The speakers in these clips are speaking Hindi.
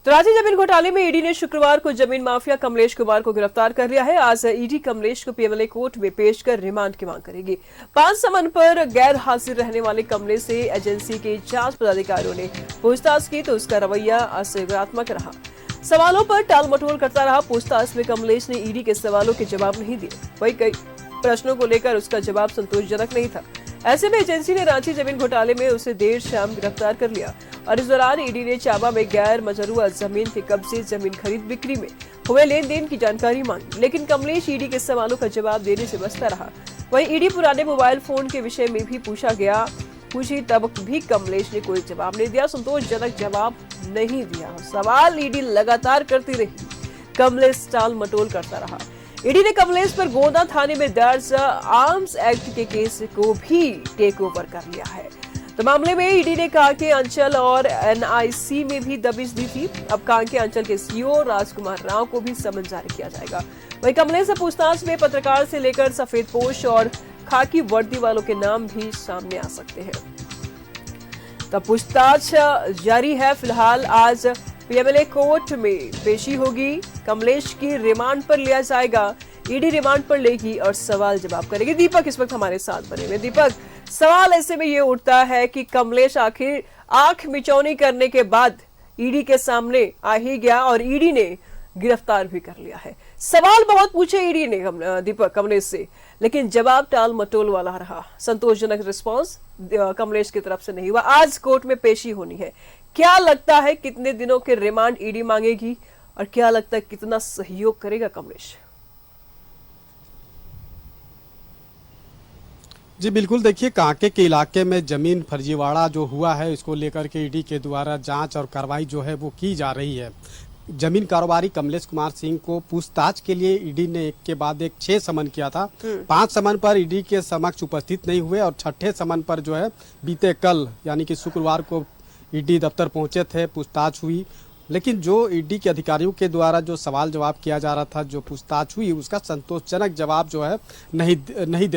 तो रांची जमीन घोटाले में ईडी ने शुक्रवार को जमीन माफिया कमलेश कुमार को गिरफ्तार कर लिया है। आज ईडी कमलेश को पीएमएलए कोर्ट में पेश कर रिमांड की मांग करेगी। 5 समन पर गैर हाजिर रहने वाले कमलेश से एजेंसी के जांच पदाधिकारियों ने पूछताछ की तो उसका रवैया असहयोगात्मक रहा। सवालों पर टाल मटोल करता रहा। पूछताछ में कमलेश ने ईडी के सवालों के जवाब नहीं दिए। वहीं कई प्रश्नों को लेकर उसका जवाब संतोषजनक नहीं था। ऐसे में एजेंसी ने रांची जमीन घोटाले में उसे देर शाम गिरफ्तार कर लिया और इस दौरान ईडी ने चाबा में गैर मजरूआ जमीन के कब्जे, जमीन खरीद बिक्री में हुए लेन देन की जानकारी मांगी, लेकिन कमलेश ईडी के सवालों का जवाब देने से बचता रहा। वहीं ईडी पुराने मोबाइल फोन के विषय में भी पूछी तब भी कमलेश ने कोई जवाब नहीं दिया, संतोषजनक जवाब नहीं दिया। सवाल ईडी लगातार करती रही, कमलेश टाल मटोल करता रहा। ईडी ने कमलेश पर गोंदा थाने में दर्ज आर्म्स एक्ट के केस को भी टेक ओवर कर लिया है। तो मामले में ईडी ने कांके अंचल और एनआईसी में भी दबिश दी थी। अब कांके अंचल के सीओ राजकुमार राव को भी समन जारी किया जाएगा। वहीं कमलेश से पूछताछ में पत्रकार से लेकर सफेद पोश और खाकी वर्दी वालों के नाम भी सामने आ सकते हैं। तो पूछताछ जारी है। फिलहाल आज पीएमएलए कोर्ट में पेशी होगी। कमलेश की रिमांड पर लिया जाएगा। ईडी रिमांड पर लेगी और सवाल जवाब करेगी। दीपक इस वक्त हमारे साथ बने हुए। दीपक, सवाल ऐसे में ये उठता है कि कमलेश आखिर आंख मिचौनी करने के बाद ईडी के सामने आ ही गया और ईडी ने गिरफ्तार भी कर लिया है। सवाल बहुत पूछे ईडी ने दीपक कमलेश से, लेकिन जवाब टाल मटोल वाला रहा। संतोषजनक रिस्पांस कमलेश की तरफ से नहीं हुआ। आज कोर्ट में पेशी होनी है। क्या लगता है कितने दिनों के रिमांड ईडी मांगेगी और क्या लगता है कितना सहयोग करेगा कमलेश? जी बिल्कुल, देखिए कांके के इलाके में जमीन फर्जीवाड़ा जो हुआ है, इसको लेकर के ईडी के द्वारा जांच और कार्रवाई जो है वो की जा रही है। जमीन कारोबारी कमलेश कुमार सिंह को पूछताछ के लिए ईडी ने एक के बाद एक 6 समन किया था। 5 समन पर ईडी के समक्ष उपस्थित नहीं हुए और 6ठे समन पर जो है बीते कल यानी कि शुक्रवार को ईडी दफ्तर पहुंचे थे, पूछताछ हुई। लेकिन जो ईडी के अधिकारियों के द्वारा जो सवाल जवाब किया जा रहा था, जो पूछताछ हुई, उसका संतोषजनक जवाब जो है नहीं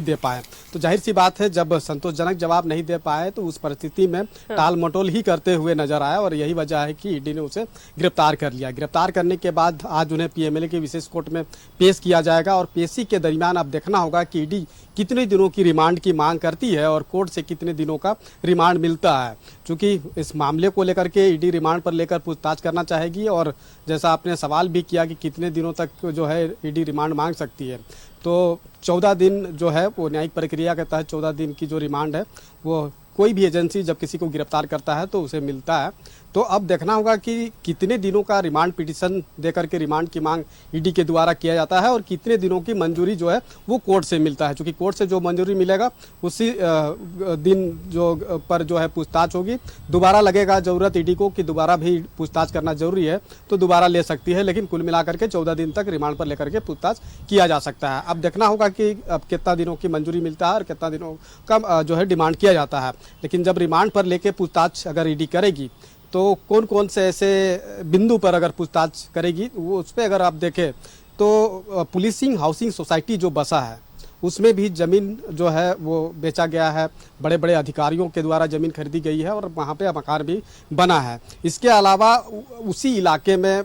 दे पाए। तो जाहिर सी बात है, जब संतोषजनक जवाब नहीं दे पाए तो उस परिस्थिति में टाल मटोल ही करते हुए नजर आया और यही वजह है कि ईडी ने उसे गिरफ्तार कर लिया। गिरफ्तार करने के बाद आज उन्हें पीएमएलए के विशेष कोर्ट में पेश किया जाएगा और पेशी के दरमियान अब देखना होगा कि ईडी कितने दिनों की रिमांड की मांग करती है और कोर्ट से कितने दिनों का रिमांड मिलता है। क्योंकि इस मामले को लेकर के ईडी रिमांड पर लेकर पूछताछ करना चाहेगी और जैसा आपने सवाल भी किया कि कितने दिनों तक जो है ईडी रिमांड मांग सकती है, तो 14 दिन जो है वो न्यायिक प्रक्रिया के तहत 14 दिन की जो रिमांड है वो कोई भी एजेंसी जब किसी को गिरफ्तार करता है तो उसे मिलता है। तो अब देखना होगा कि कितने दिनों का रिमांड पिटीशन देकर के रिमांड की मांग ईडी के द्वारा किया जाता है और कितने दिनों की मंजूरी जो है वो कोर्ट से मिलता है। क्योंकि कोर्ट से जो मंजूरी मिलेगा उसी दिन जो है पूछताछ होगी। दोबारा लगेगा ज़रूरत ईडी को कि दोबारा भी पूछताछ करना जरूरी है तो दोबारा ले सकती है, लेकिन कुल मिलाकर के 14 दिन तक रिमांड पर लेकर के पूछताछ किया जा सकता है। अब देखना होगा कि अब कितना दिनों की मंजूरी मिलता है और कितना दिनों का जो है डिमांड किया जाता है। लेकिन जब रिमांड पर लेके पूछताछ अगर ईडी करेगी तो कौन कौन से ऐसे बिंदु पर अगर पूछताछ करेगी वो उस पर अगर आप देखें तो पुलिसिंग हाउसिंग सोसाइटी जो बसा है उसमें भी ज़मीन जो है वो बेचा गया है। बड़े बड़े अधिकारियों के द्वारा ज़मीन खरीदी गई है और वहाँ पे मकान भी बना है। इसके अलावा उसी इलाके में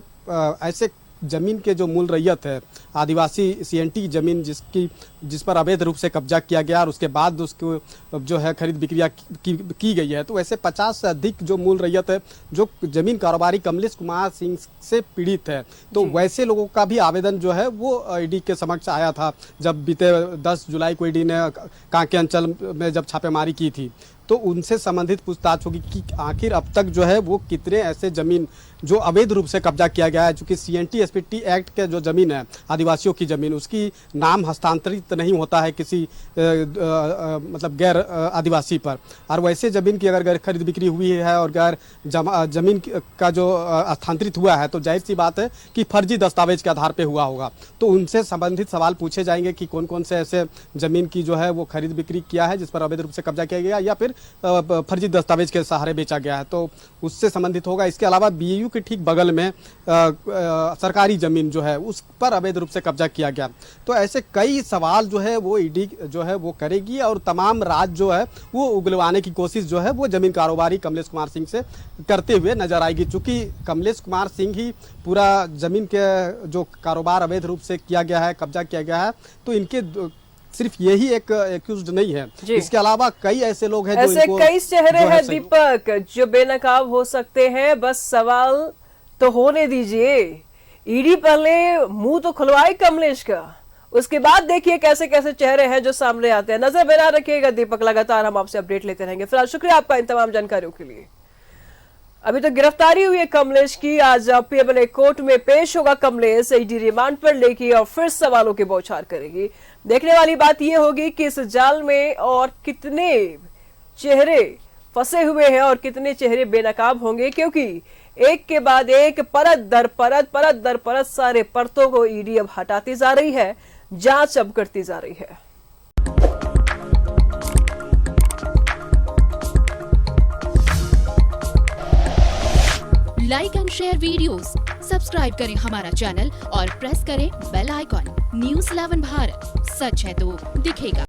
ऐसे ज़मीन के जो मूल रैयत है, आदिवासी सीएनटी ज़मीन जिस पर अवैध रूप से कब्जा किया गया और उसके बाद उसको जो है खरीद बिक्रिया की गई है, तो ऐसे 50 से अधिक जो मूल रैयत है जो ज़मीन कारोबारी कमलेश कुमार सिंह से पीड़ित है, तो वैसे लोगों का भी आवेदन जो है वो ईडी के समक्ष आया था। जब बीते 10 जुलाई को ईडी ने कांके अंचल में जब छापेमारी की थी तो उनसे संबंधित पूछताछ होगी कि आखिर अब तक जो है वो कितने ऐसे ज़मीन जो अवैध रूप से कब्जा किया गया है। चूँकि सीएनटी एसपीटी एक्ट के जो ज़मीन है आदिवासियों की ज़मीन, उसकी नाम हस्तांतरित नहीं होता है किसी मतलब गैर आदिवासी पर, और वैसे ज़मीन की अगर गैर खरीद बिक्री हुई है और गैर ज़मीन का जो हस्तांतरित हुआ है तो जाहिर सी बात है कि फर्जी दस्तावेज के आधार पर हुआ होगा। तो उनसे संबंधित सवाल पूछे जाएंगे कि कौन कौन से ऐसे ज़मीन की जो है वो खरीद बिक्री किया है जिस पर अवैध रूप से कब्जा किया गया, या फिर फर्जी दस्तावेज के सहारे बेचा गया है, तो उससे संबंधित होगा। इसके अलावा बीएयू के ठीक बगल में सरकारी जमीन जो है उस पर अवैध रूप से कब्जा किया गया। तो ऐसे कई सवाल जो है वो ईडी जो है वो करेगी और तमाम राज जो है वो उगलवाने की कोशिश जो है वो जमीन कारोबारी कमलेश कुमार सिंह से करते हुए नजर आएगी। चूंकि कमलेश कुमार सिंह ही पूरा जमीन के जो कारोबार अवैध रूप से किया गया है, कब्जा किया गया है, तो इनके सिर्फ यही एक एक्यूज्ड नहीं है, इसके अलावा कई ऐसे लोग हैं जो ऐसे कई चेहरे हैं दीपक जो बेनकाब हो सकते हैं। बस सवाल तो होने दीजिए, ईडी पहले मुंह तो खुलवाए कमलेश का, उसके बाद देखिए कैसे कैसे चेहरे हैं जो सामने आते हैं। नजर बना रखिएगा दीपक, लगातार हम आपसे अपडेट लेते रहेंगे। फिलहाल शुक्रिया आपका इन तमाम जानकारियों के लिए। अभी तो गिरफ्तारी हुई है कमलेश की, आज पीएमएलए कोर्ट में पेश होगा कमलेश, ईडी रिमांड पर लेगी और फिर सवालों की बौछार करेगी। देखने वाली बात यह होगी कि इस जाल में और कितने चेहरे फंसे हुए हैं और कितने चेहरे बेनकाब होंगे, क्योंकि एक के बाद एक परत दर परत सारे परतों को ईडी अब हटाती जा रही है, जांच अब करती जा रही है। Like and share videos, subscribe करें हमारा चैनल और प्रेस करें बेल आइकॉन। न्यूज़ 11 भारत, सच है तो दिखेगा।